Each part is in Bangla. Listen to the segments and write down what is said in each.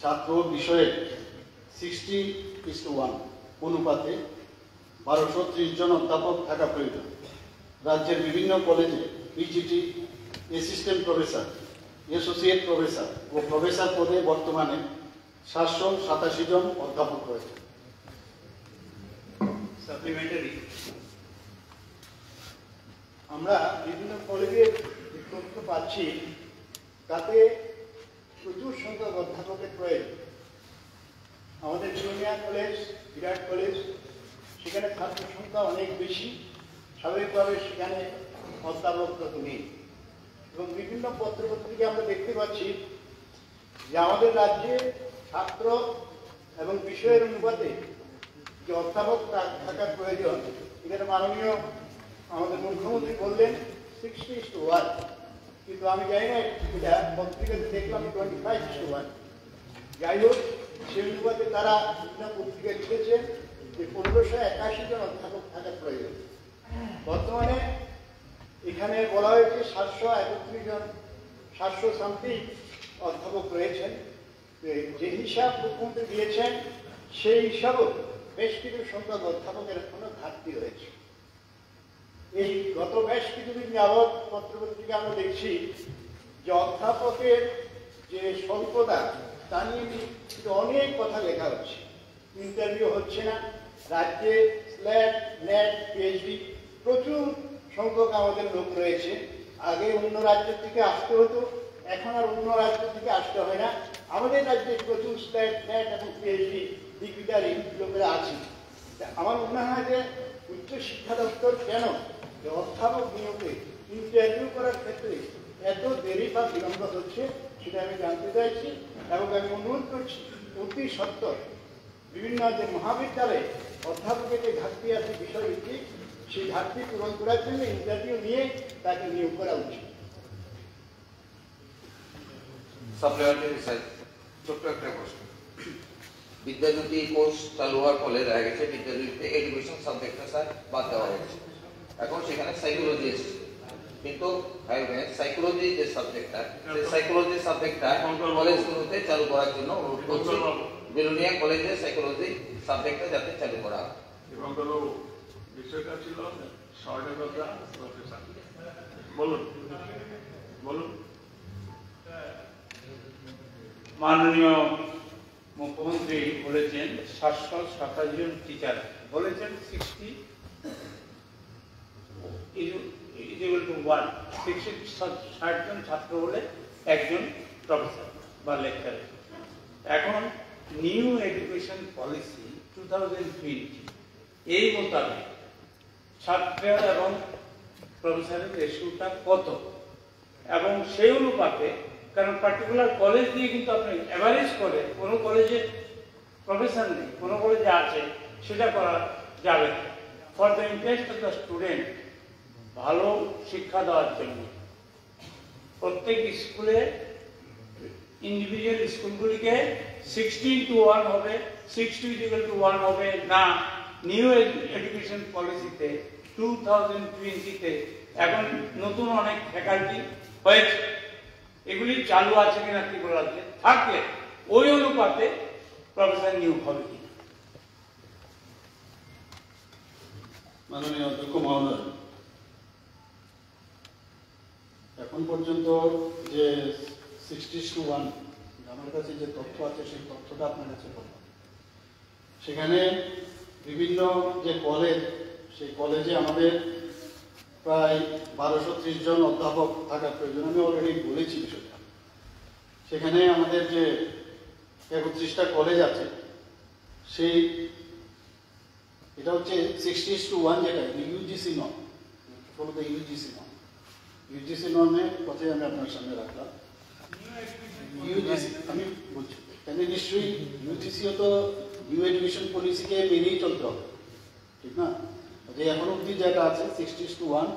ছাত্র বিষয়ে 60:1 অনুপাতে 1230 জন অধ্যাপক থাকা প্রয়োজন। রাজ্যের বিভিন্ন কলেজে PGT, assistant professor, associate professor ও প্রফেসর পদে বর্তমানে 787 জন অধ্যাপক রয়েছে। সাপ্লিমেন্টারি, আমরা বিভিন্ন কলেজের তথ্য পাচ্ছি, তাতে প্রচুর সংখ্যক অধ্যাপকের প্রয়োজন। আমাদের জুনিয়র কলেজ, বিরাট কলেজ, সেখানে ছাত্র সংখ্যা অনেক বেশি, স্বাভাবিকভাবে সেখানে অধ্যাপক তত নেই। এবং বিভিন্ন পত্রপত্রিকা আমরা দেখতে পাচ্ছি যে আমাদের রাজ্যে ছাত্র এবং বিষয়ের অনুপাতে যে অধ্যাপক থাকার প্রয়োজন, এখানে মাননীয় আমাদের মুখ্যমন্ত্রী বললেন 60:1, কিন্তু আমি জানি না এটা পত্রিকাতে দেখলাম 25:1। যাই হোক, সে অনুপাতে তারা বিভিন্ন পত্রিকায় লিখেছেন যে 1581 জন অধ্যাপক থাকার প্রয়োজন। বর্তমানে এখানে বলা হয়েছে 731 জন, 700 সামথিং অধ্যাপক রয়েছেন। যে হিসাব মুখ্যমন্ত্রী দিয়েছেন সেই হিসাবেও বেশ কিছু সংখ্যক অধ্যাপকের এখনো ঘাটতি রয়েছে। এই গত বেশ কিছুদিন যাবৎ পত্রপত্রিকা আমরা দেখছি যে অধ্যাপকের যে স্বল্পতা তা নিয়ে অনেক কথা লেখা হচ্ছে। ইন্টারভিউ হচ্ছে না, রাজ্যে স্ল্যাট, নেট, পিএইচডি প্রচুর সংখ্যক আমাদের লোক রয়েছে। আগে অন্য রাজ্য থেকে আসতে হতো, এখন আর অন্য রাজ্য থেকে আসতে হয় না। আমাদের রাজ্যে প্রচুর স্ল্যাট, নেট এবং পিএইচডি ডিগ্রিধারী লোকেরা আছে। আমার মনে হয় যে উচ্চ শিক্ষা দপ্তর কেন অধ্যাপক নিয়োগে ইন্টারভিউ করার ক্ষেত্রে এত দেরি বা বিলম্ব হচ্ছে, সেটা আমি জানতে চাইছি। এবং আমি অনুরোধ করছি অতি সত্বর বিভিন্ন যে মহাবিদ্যালয়ে অধ্যাপকের যে ঘাটতি আছে বিষয়ভিত্তিক, সেই ঘাটতি পূরণ করার জন্য ইন্টারভিউ নিয়ে তাকে নিয়োগ করা উচিত। সাপ্লিমেন্টারি স্যার, ছোট্ট একটা প্রশ্ন। বিদ্যাজ্যোতি কোর্স চালু হওয়ার ফলে দেখা গেছে বিদ্যাজ্যোতিতে এডুকেশন সাবজেক্টটা স্যার বাদ দেওয়া হয়েছে। এখন সেখানে সাইকোলজি এসেছে, কিন্তু সাইকোলজি যে সাবজেক্টটা, সেই সাইকোলজি সাবজেক্টটা কলেজগুলোতে চালু করার জন্য অনুরোধ করছি। বেলুনিয়া কলেজে সাইকোলজি সাবজেক্টটা যাতে চালু করা হয়। এবং হলো বিষয়টা ছিল স্বর্ণলতা প্রফেসর। বলুন বলুন। মাননীয় মুখ্যমন্ত্রী বলেছেন 727 জন টিচার, বলেছেন 60:1, 60 জন ছাত্র হলে একজন প্রফেসর বা লেকচারার। এখন নিউ এডুকেশন পলিসি 2020 এই মোতাবেক ছাত্র এবং প্রফেসরের রেশিওটা কত, এবং সেই অনুপাতে, কারণ পার্টিকুলার কলেজ দিয়ে কিন্তু আপনি অ্যাভারেজ করে কোনো কলেজে প্রফেসর নেই, কোনো কলেজে আছে, সেটা করা যাবে না। For the interest of the student, ভালো শিক্ষা দেওয়ার জন্য প্রত্যেক স্কুলে, ইন্ডিভিজুয়াল স্কুলগুলিকে 16:1 হবে, 60:1 হবে না। নিউ এডুকেশন পলিসিতে 2020-তে এখন নতুন অনেক ফ্যাকাল্টি হয়েছে, এগুলি চালু আছে কিনা কি বলা আছে, থাকলে ওই অনুপাতে প্রফেসর নিয়োগ হবে কিনা। মাননীয় অধ্যক্ষ মহোদয়, এখন পর্যন্ত যে 60:1 আমার কাছে যে তথ্য আছে, সেই তথ্যটা আপনার কাছে বললাম। সেখানে বিভিন্ন যে কলেজ, সেই কলেজে আমাদের প্রায় 1230 জন অধ্যাপক থাকার প্রয়োজন। আমি অলরেডি বলেছি বিষয়টা। সেখানে আমাদের যে 31টা কলেজ আছে, সেই এটা হচ্ছে 60:1, যেটা UGC norm, follow UGC norm. UGC নর্মের কথাই আমি আপনার সামনে রাখলাম। ইউজিসি আমি বলছি, তাহলে নিশ্চয়ই ইউজিসিও তো নিউ এডুকেশন পলিসিকে মেনেই চলতে হবে, ঠিক না? যে এখন অবধি যেটা আছে 60:1,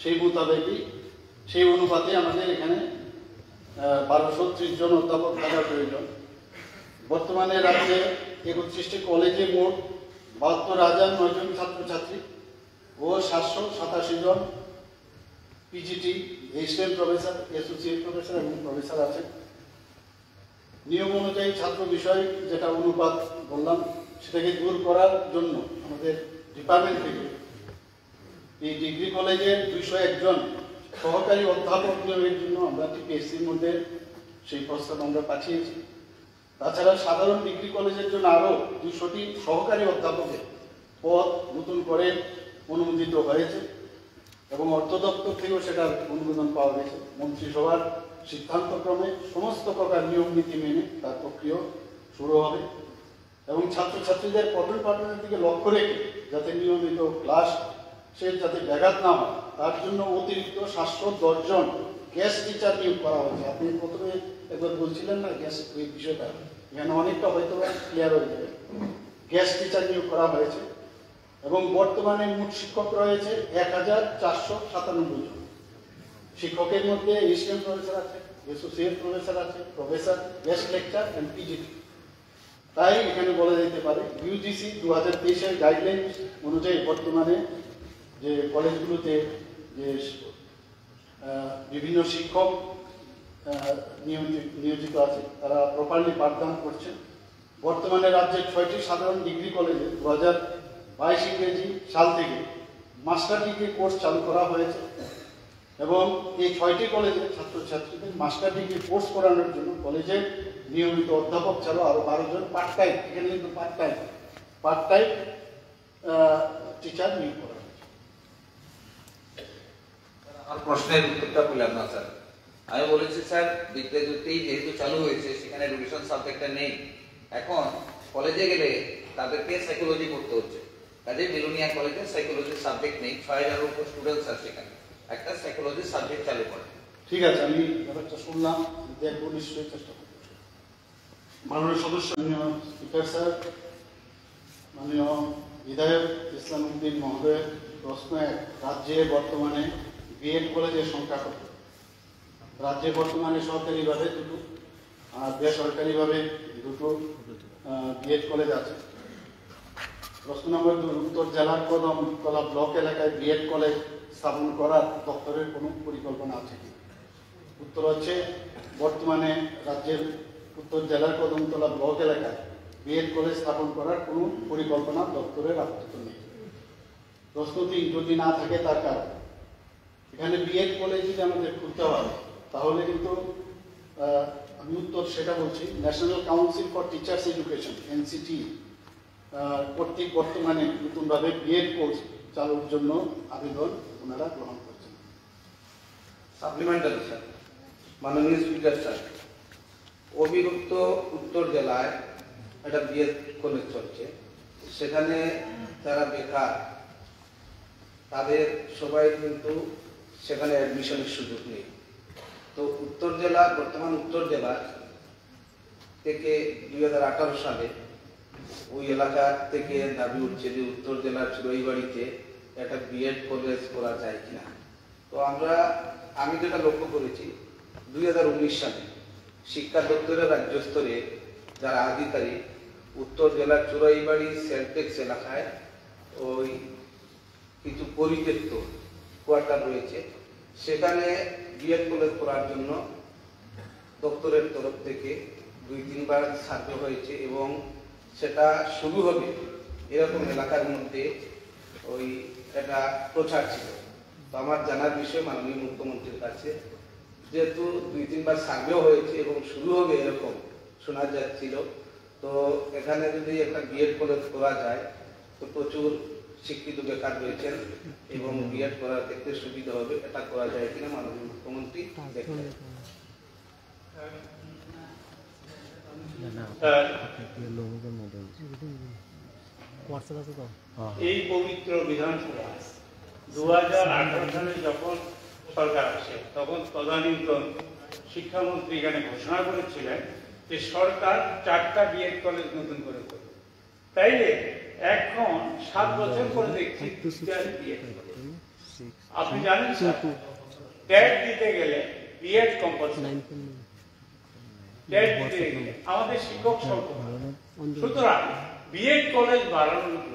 সেই মোতাবেকই, সেই অনুপাতে আমাদের এখানে 1230 জন অধ্যাপক থাকার প্রয়োজন। বর্তমানে রাজ্যে 31টি কলেজে মোট 72,009 জন ছাত্রছাত্রী ও 787 জন PGT, assistant professor, associate professor এবং প্রফেসর আছেন। নিয়ম অনুযায়ী ছাত্র বিষয় যেটা অনুপাত বললাম সেটাকে দূর করার জন্য আমাদের ডিপার্টমেন্ট থেকে এই ডিগ্রি কলেজের 201 জন সহকারী অধ্যাপক নিয়োগের জন্য আমরা টিপিএসসির মধ্যে সেই প্রস্তাব আমরা পাঠিয়েছি। তাছাড়া সাধারণ ডিগ্রি কলেজের জন্য আরও 200টি সহকারী অধ্যাপকের পদ নতুন করে অনুমোদিত হয়েছে এবং অর্থ দপ্তর থেকেও সেটার অনুমোদন পাওয়া গেছে। মন্ত্রিসভার সিদ্ধান্তক্রমে সমস্ত প্রকার নিয়ম নীতি মেনে তার প্রক্রিয়া শুরু হবে এবং ছাত্রছাত্রীদের পঠন পাঠনের দিকে লক্ষ্য রেখে যাতে নিয়মিত ক্লাস সে যাতে ব্যাঘাত না হয় তার জন্য অতিরিক্ত 710 জন গেস্ট টিচার নিয়োগ করা হয়েছে। আপনি প্রথমে একবার বলছিলেন না গেস্ট এই বিষয়টা, এখানে অনেকটা হয়তো ক্লিয়ার হয়ে যাবে। গেস্ট টিচার নিয়োগ করা হয়েছে এবং বর্তমানে মোট শিক্ষক রয়েছে 1497 জন। শিক্ষকের মধ্যে অ্যাসিস্ট্যান্ট প্রফেসর আছে, অ্যাসোসিয়েট প্রফেসর আছে, professor, guest lecture and PGT. তাই এখানে বলা যেতে পারে ইউজিসি 2023-এর গাইডলাইন অনুযায়ী বর্তমানে যে কলেজগুলোতে যে বিভিন্ন শিক্ষক নিয়োজিত আছে তারা প্রপারলি পাঠদান করছেন। বর্তমানে রাজ্যের 6টি সাধারণ ডিগ্রি কলেজে 2022 ইংরেজি সাল থেকে মাস্টার ডিগ্রি কোর্স চালু করা হয়েছে এবং এই 6টি কলেজে ছাত্রছাত্রীদের মাস্টার ডিগ্রি কোর্স করানোর জন্য কলেজের নিয়মিত অধ্যাপক ছাড়াও আরো 12 জন পার্ট টাইম, এখানে কিন্তু পার্ট টাইম টিচার নিয়োগ করা হয়েছে। আমার প্রশ্নের উত্তরটা পেলাম না স্যার। আমি বলেছি স্যার বিদ্যাজ্যোতি যেহেতু চালু হয়েছে সেখানে এডুকেশন সাবজেক্টটা নেই, এখন কলেজে গেলে তাদেরকে সাইকোলজি পড়তে হচ্ছে। কাজে বিলোনিয়া কলেজে সাইকোলজি সাবজেক্ট নেই, 6000-এর উপর স্টুডেন্টস আছে সেখানে, একটা সাইকোলজি সাবজেক্ট চালু করে। ঠিক আছে, আমি ব্যাপারটা শুনলাম, দেখবো, নিশ্চয়ই চেষ্টা করবো। মাননীয় সদস্য, মাননীয় স্পিকার স্যার, মাননীয় বিধায়ক ইসলাম উদ্দিন মহোদয়ের প্রশ্ন এক, রাজ্যে বর্তমানে বিএড কলেজের সংখ্যা কত? রাজ্যে বর্তমানে সরকারিভাবে 2টো আর বেসরকারিভাবে 2টো বিএড কলেজ আছে। প্রশ্ন নম্বর 2, উত্তর জেলার কদমতলা ব্লক এলাকায় বিএড কলেজ স্থাপন করার দপ্তরের কোনো পরিকল্পনা আছে কি? উত্তর হচ্ছে বর্তমানে রাজ্যের উত্তর জেলার কদমতলা ব্লক এলাকায় বিএড কলেজ স্থাপন করার কোনো পরিকল্পনা দপ্তরের আপাতত নেই। প্রশ্ন 3, যদি না থাকে তার কারণ? এখানে বিএড কলেজ যদি আমাদের খুলতে হয় তাহলে কিন্তু আমি উত্তর সেটা বলছি, national council for teachers education NCT কর্তৃক বর্তমানে নতুনভাবে বিএড কোর্স চালুর জন্য আবেদন ওনারা গ্রহণ করছেন। সাপ্লিমেন্টারি স্যার, মাননীয় স্পিকার স্যার, অবিভক্ত উত্তর জেলায় একটা বিএড কলেজ চলছে, সেখানে যারা বেকার তাদের সবাই কিন্তু সেখানে অ্যাডমিশনের সুযোগ নেই। তো উত্তর জেলা, বর্তমান উত্তর জেলা থেকে 2018 সালে ওই এলাকা থেকে দাবি উঠছে যে উত্তর জেলার চুড়াইবাড়িতে একটা বিএড কলেজ করা যায় কিনা। তো আমি যেটা লক্ষ্য করেছি 2019 সালে শিক্ষা দপ্তরের রাজ্য স্তরে যারা আধিকারিক উত্তর জেলার চুড়াইবাড়ি সেলটেক্স এলাকায় ওই কিছু পরিত্যক্ত কোয়ার্টার রয়েছে, সেখানে বিএড কলেজ করার জন্য দপ্তরের তরফ থেকে 2-3 বার সার্ভে হয়েছে এবং সেটা শুরু হবে এরকম এলাকার মধ্যে ওই একটা প্রচার ছিল। তো আমার জানার বিষয় মাননীয় মুখ্যমন্ত্রীর কাছে, যেহেতু 2-3 বার সার্ভেও হয়েছে এবং শুরু হবে এরকম শোনা যাচ্ছিল, তো এখানে যদি একটা বিএড কলেজ করা যায় তো প্রচুর শিক্ষিত বেকার রয়েছেন এবং বিএড করার ক্ষেত্রে সুবিধা হবে, এটা করা যায় কিনা মাননীয় মুখ্যমন্ত্রী দেখবেন। এই পবিত্র বিধানসভা 2018 সালে যখন সরকার আসে তখন তদানীন্তন শিক্ষামন্ত্রী এখানে ঘোষণা করেছিলেন যে সরকার 4টা বিএড কলেজ নতুন করে করবে। তাইলে এখন 7 বছর পরে দেখছি আপনি জানেন ট্যাগ দিতে গেলে বিএড কম্পালসরি, ট্যাগ দিতে গেলে আমাদের শিক্ষক সংকট। সুতরাং বিএড কলেজ বাড়ানোর জন্য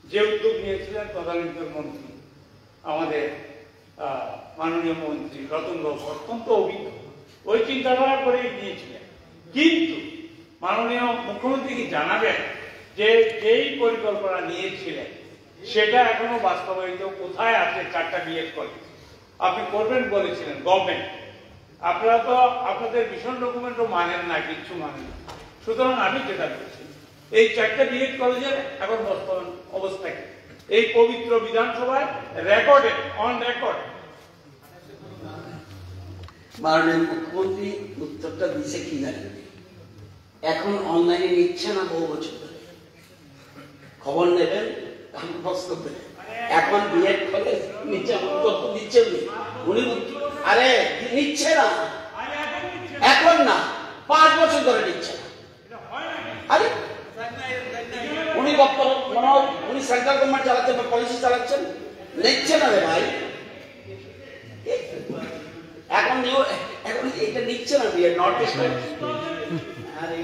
যে উদ্যোগ নিয়েছিলেন তদানীন্তন মন্ত্রী আমাদের মাননীয় মন্ত্রী রতন বাবু, অত্যন্ত অভিজ্ঞ, ওই চিন্তাধারা করেই নিয়েছিলেন। কিন্তু মাননীয় মুখ্যমন্ত্রী কি জানাবেন যে যেই পরিকল্পনা নিয়েছিলেন সেটা এখনো বাস্তবায়িত কোথায় আছে? 4টা বিএড কলেজ আপনি করবেন বলেছিলেন গভর্নমেন্ট, আপনারা তো আপনাদের ভীষণ ডকুমেন্টও মানেন না, কিচ্ছু মানেন না। সুতরাং আমি যেটা বলছি, এই 4টা বিএড কলেজের এখন বর্তমান অবস্থা কি এই পবিত্র বিধানসভায় রেকর্ডে অন রেকর্ড? মাননীয় মুখ্যমন্ত্রী উত্তরটা দিছে কি জানেন? এখন অনলাইনে নিচ্ছে না, বহু বছর ধরে খবর নেবেন, প্রশ্ন দেবেন। এখন বিএড কলেজ নিচ্ছে, উত্তর তো দিচ্ছে উনি, আরে নিচ্ছে না, এখন না 5 বছর ধরে নিচ্ছে না। আরে উনি বক্তব্য মনে হয় উনি সেন্ট্রাল গভর্নমেন্ট চালাচ্ছেন বা পলিসি চালাচ্ছেন, নিচ্ছে না রে ভাই। এখন এটা নিচ্ছে না বিএড নর্থ ইস্ট। আরে